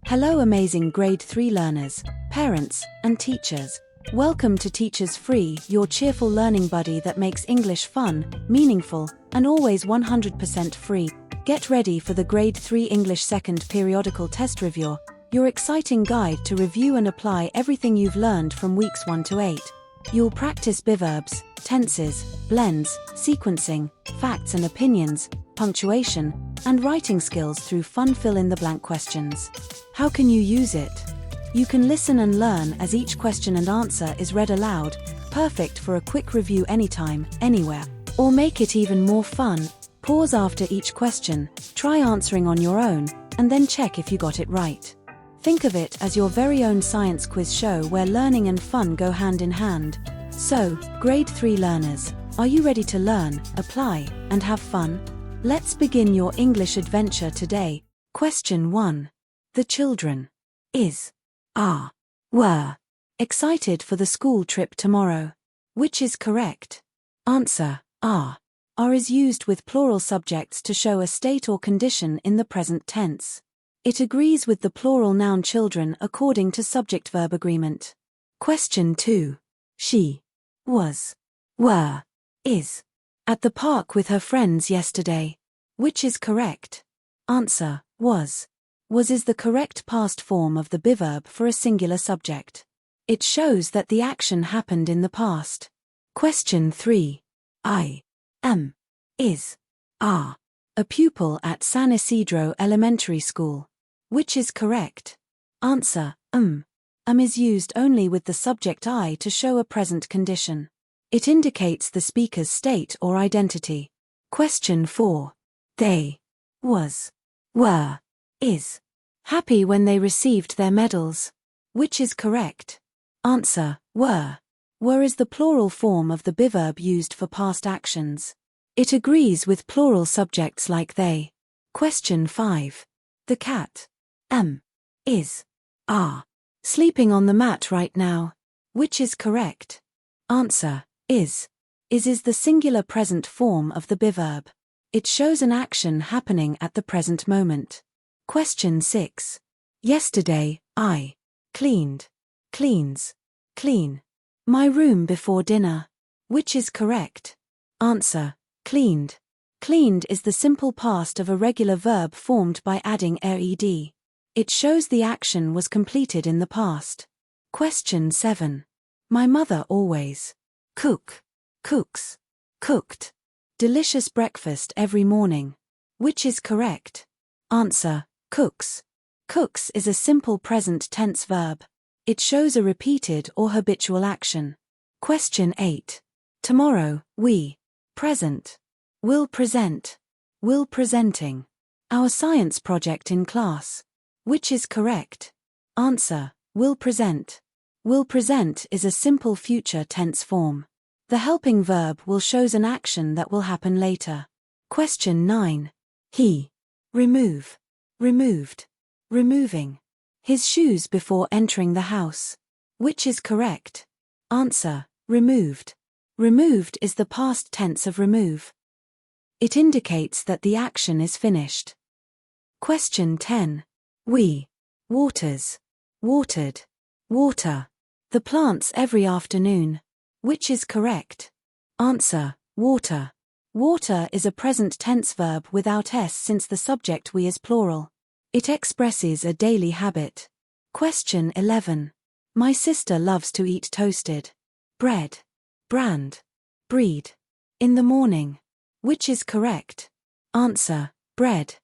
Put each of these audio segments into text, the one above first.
Hello amazing Grade 3 learners, parents, and teachers. Welcome to Teachers Free, your cheerful learning buddy that makes English fun, meaningful, and always 100% free. Get ready for the Grade 3 English Second Periodical Test Review, your exciting guide to review and apply everything you've learned from weeks 1 to 8. You'll practice biverbs, tenses, blends, sequencing, facts and opinions, punctuation, and writing skills through fun fill-in-the-blank questions. How can you use it? You can listen and learn as each question and answer is read aloud, perfect for a quick review anytime, anywhere. Or make it even more fun, pause after each question, try answering on your own, and then check if you got it right. Think of it as your very own science quiz show where learning and fun go hand in hand. So, Grade 3 learners, are you ready to learn, apply, and have fun? Let's begin your English adventure today. Question 1. The children are, were excited for the school trip tomorrow. Which is correct? Answer: are. Are is used with plural subjects to show a state or condition in the present tense. It agrees with the plural noun children according to subject-verb agreement. Question 2. She was, were, is at the park with her friends yesterday. Which is correct? Answer: was. Was is the correct past form of the biverb for a singular subject. It shows that the action happened in the past. Question 3. I am, is, are a pupil at San Isidro Elementary School. Which is correct? Answer: is used only with the subject I to show a present condition. It indicates the speaker's state or identity. Question 4. They was, were, is happy when they received their medals. Which is correct? Answer: were. Were is the plural form of the biverb used for past actions. It agrees with plural subjects like they. Question 5. The cat is, are sleeping on the mat right now. Which is correct? Answer: is. Is the singular present form of the biverb. It shows an action happening at the present moment. Question 6. Yesterday, I cleaned, cleans, clean my room before dinner. Which is correct? Answer: cleaned. Cleaned is the simple past of a regular verb formed by adding -ed. It shows the action was completed in the past. Question 7. My mother always cooks, cooked delicious breakfast every morning. Which is correct? Answer: cooks. Cooks is a simple present tense verb. It shows a repeated or habitual action. Question 8. Tomorrow, we will presenting our science project in class. Which is correct? Answer: will present. Will present is a simple future tense form. The helping verb will shows an action that will happen later. Question 9. He removed, removing his shoes before entering the house. Which is correct? Answer: removed. Removed is the past tense of remove. It indicates that the action is finished. Question 10. We watered, water the plants every afternoon. Which is correct? Answer: water. Water is a present tense verb without s since the subject we is plural. It expresses a daily habit. Question 11. My sister loves to eat toasted bread, breed in the morning. Which is correct? Answer: bread.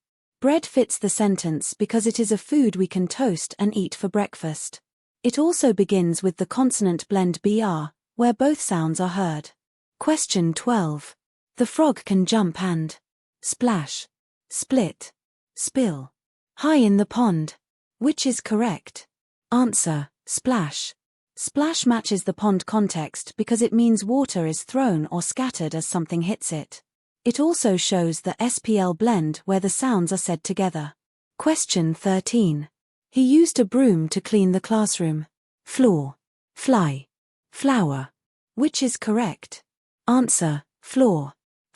Bread fits the sentence because it is a food we can toast and eat for breakfast. It also begins with the consonant blend br, where both sounds are heard. Question 12. The frog can jump and splash, split, spill high in the pond. Which is correct? Answer: splash. Splash matches the pond context because it means water is thrown or scattered as something hits it. It also shows the SPL blend where the sounds are said together. Question 13. He used a broom to clean the classroom floor, fly, flower. Which is correct? Answer: floor.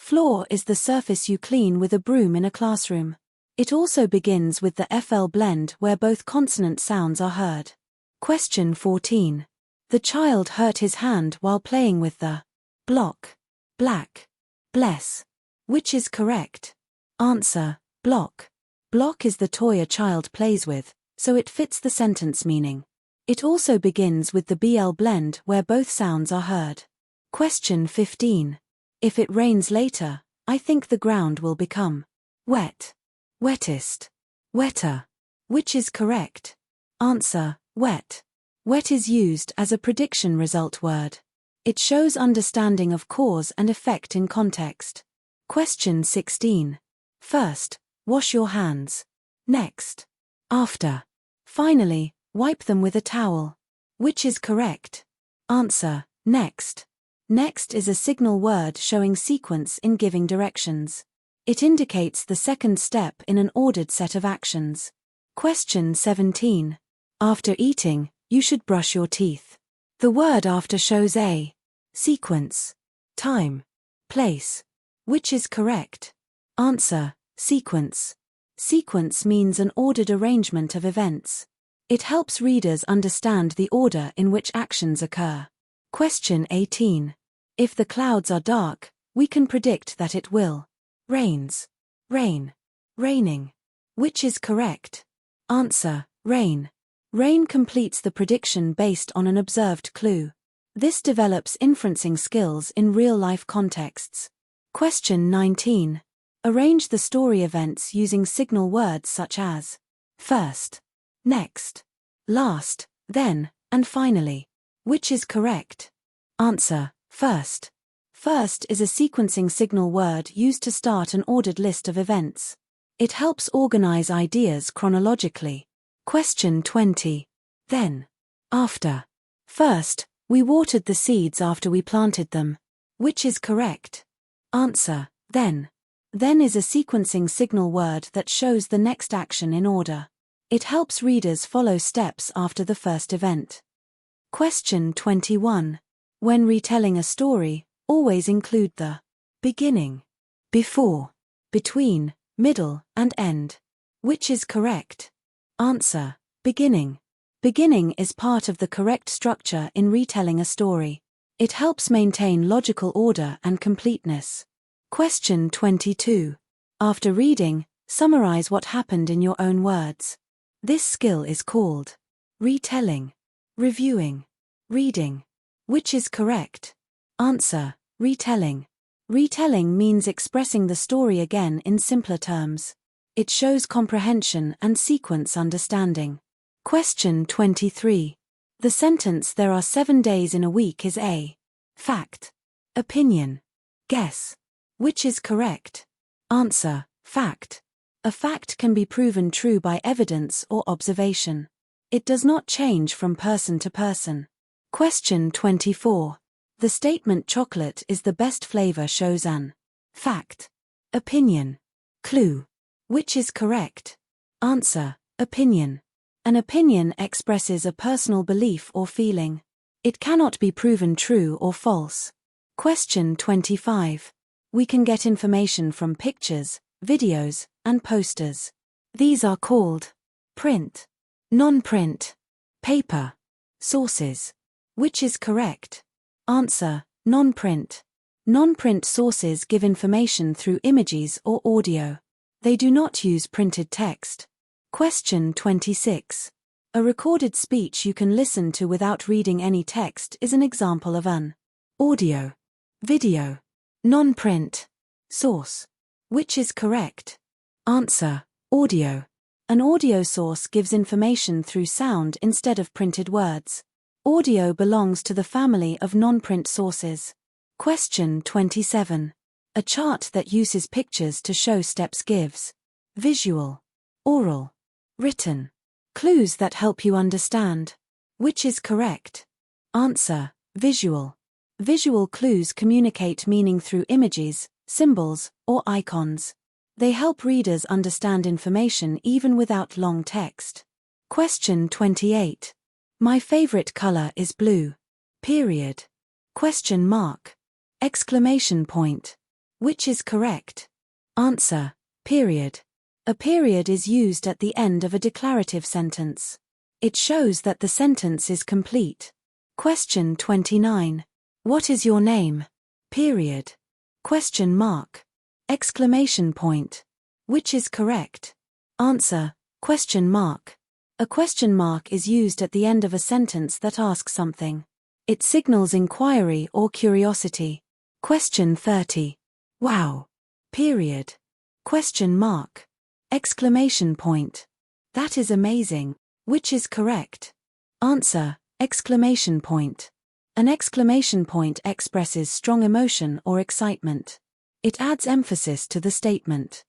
Floor is the surface you clean with a broom in a classroom. It also begins with the FL blend where both consonant sounds are heard. Question 14. The child hurt his hand while playing with the block, black, bless. Which is correct? Answer: block. Block is the toy a child plays with, so it fits the sentence meaning. It also begins with the BL blend where both sounds are heard. Question 15. If it rains later, I think the ground will become wet, wettest, wetter. Which is correct? Answer: wet. Wet is used as a prediction result word. It shows understanding of cause and effect in context. Question 16. First, wash your hands. Next, after. Finally, wipe them with a towel. Which is correct? Answer: next. Next is a signal word showing sequence in giving directions. It indicates the second step in an ordered set of actions. Question 17. After eating, you should brush your teeth. The word after shows a sequence, time, place. Which is correct? Answer: sequence. Sequence means an ordered arrangement of events. It helps readers understand the order in which actions occur. Question 18. If the clouds are dark, we can predict that it will rains, rain, raining. Which is correct? Answer: rain. Rain completes the prediction based on an observed clue. This develops inferencing skills in real-life contexts. Question 19. Arrange the story events using signal words such as first, next, last, then, and finally. Which is correct? Answer: first. First is a sequencing signal word used to start an ordered list of events. It helps organize ideas chronologically. Question 20. Then, after. First, we watered the seeds after we planted them. Which is correct? Answer: then. Then is a sequencing signal word that shows the next action in order. It helps readers follow steps after the first event. Question 21. When retelling a story, always include the beginning, before, between, middle, and end. Which is correct? Answer: beginning. Beginning is part of the correct structure in retelling a story. It helps maintain logical order and completeness. Question 22. After reading, summarize what happened in your own words. This skill is called retelling, reviewing, reading. Which is correct? Answer: retelling. Retelling means expressing the story again in simpler terms. It shows comprehension and sequence understanding. Question 23. The sentence "there are 7 days in a week" is a fact, opinion, guess. Which is correct? Answer: fact. A fact can be proven true by evidence or observation. It does not change from person to person. Question 24. The statement "chocolate is the best flavor" shows an fact, opinion, clue. Which is correct? Answer: opinion. An opinion expresses a personal belief or feeling. It cannot be proven true or false. Question 25. We can get information from pictures, videos, and posters. These are called print, non-print, paper, sources. Which is correct? Answer: non-print. Non-print sources give information through images or audio. They do not use printed text. Question 26. A recorded speech you can listen to without reading any text is an example of an audio, video, non-print source. Which is correct? Answer: audio. An audio source gives information through sound instead of printed words. Audio belongs to the family of non-print sources. Question 27. A chart that uses pictures to show steps gives visual, oral, written clues that help you understand. Which is correct? Answer: visual. Visual clues communicate meaning through images, symbols, or icons. They help readers understand information even without long text. Question 28. My favorite color is blue. Period. Question mark. Exclamation point. Which is correct? Answer: period. A period is used at the end of a declarative sentence. It shows that the sentence is complete. Question 29. What is your name? Period. Question mark. Exclamation point. Which is correct? Answer. Question mark. A question mark is used at the end of a sentence that asks something. It signals inquiry or curiosity. Question 30. Wow. Period. Question mark. Exclamation point. That is amazing. Which is correct? Answer. Exclamation point. An exclamation point expresses strong emotion or excitement. It adds emphasis to the statement.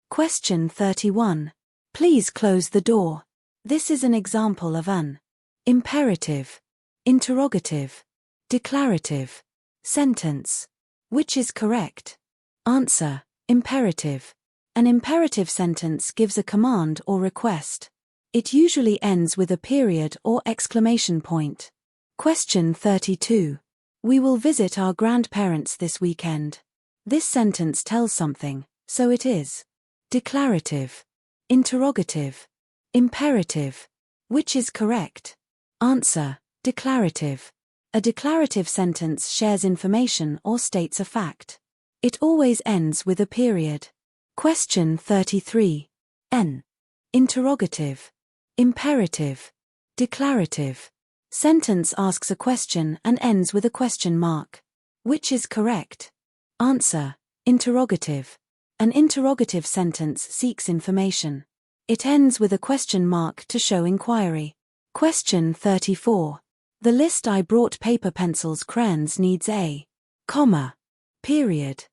Question 31. Please close the door. This is an example of an imperative, interrogative, declarative sentence. Which is correct? Answer. Imperative. An imperative sentence gives a command or request. It usually ends with a period or exclamation point. Question 32. We will visit our grandparents this weekend. This sentence tells something, so it is declarative, interrogative, imperative. Which is correct? Answer. Declarative. A declarative sentence shares information or states a fact. It always ends with a period. Question 33. N. Interrogative, imperative, declarative. Sentence asks a question and ends with a question mark. Which is correct? Answer. Interrogative. An interrogative sentence seeks information. It ends with a question mark to show inquiry. Question 34. The list I brought paper, pencils, crayons needs a comma, period,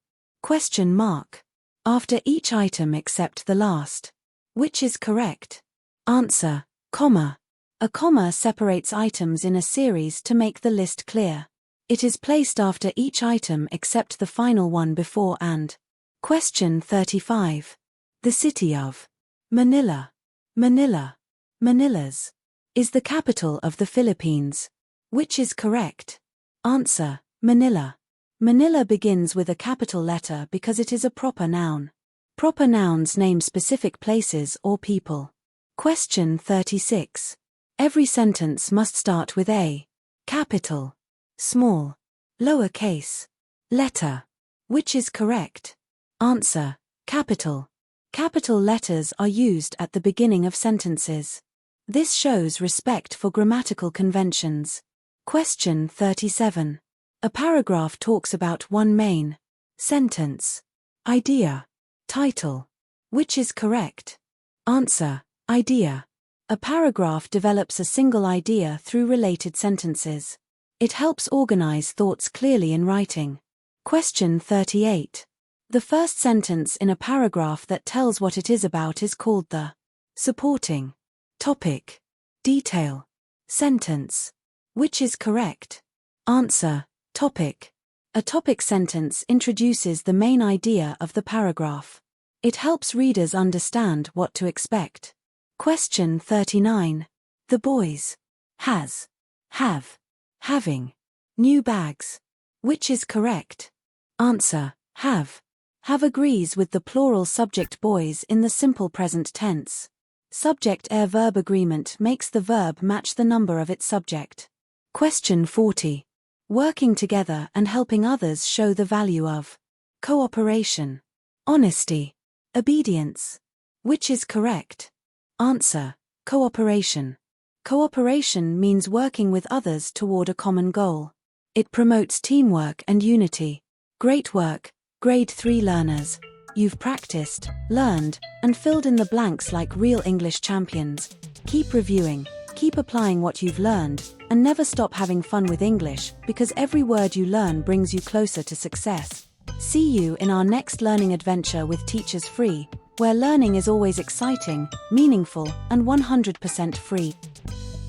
question mark, after each item except the last. Which is correct? Answer. Comma. A comma separates items in a series to make the list clear. It is placed after each item except the final one before and. Question 35. The city of Manila, Manilas, is the capital of the Philippines. Which is correct? Answer. Manila. Manila begins with a capital letter because it is a proper noun. Proper nouns name specific places or people. Question 36. Every sentence must start with a capital, small, lowercase, letter. Which is correct? Answer. Capital. Capital letters are used at the beginning of sentences. This shows respect for grammatical conventions. Question 37. A paragraph talks about one main sentence, idea, title. Which is correct? Answer. Idea. A paragraph develops a single idea through related sentences. It helps organize thoughts clearly in writing. Question 38. The first sentence in a paragraph that tells what it is about is called the supporting topic, detail, sentence. Which is correct? Answer. Topic. A topic sentence introduces the main idea of the paragraph. It helps readers understand what to expect. Question 39. The boys has, have, having new bags. Which is correct? Answer. Have. Have agrees with the plural subject boys in the simple present tense. Subject-verb agreement makes the verb match the number of its subject. Question 40. Working together and helping others show the value of cooperation, honesty, obedience. Which is correct? Answer. Cooperation. Cooperation means working with others toward a common goal. It promotes teamwork and unity. Great work, Grade 3 learners. You've practiced, learned, and filled in the blanks like real English champions. Keep reviewing, keep applying what you've learned, and never stop having fun with English, because every word you learn brings you closer to success. See you in our next learning adventure with Teachers Free, where learning is always exciting, meaningful, and 100% free.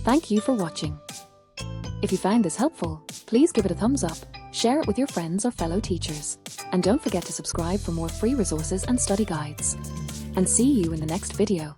Thank you for watching. If you found this helpful, please give it a thumbs up, share it with your friends or fellow teachers, and don't forget to subscribe for more free resources and study guides. And see you in the next video.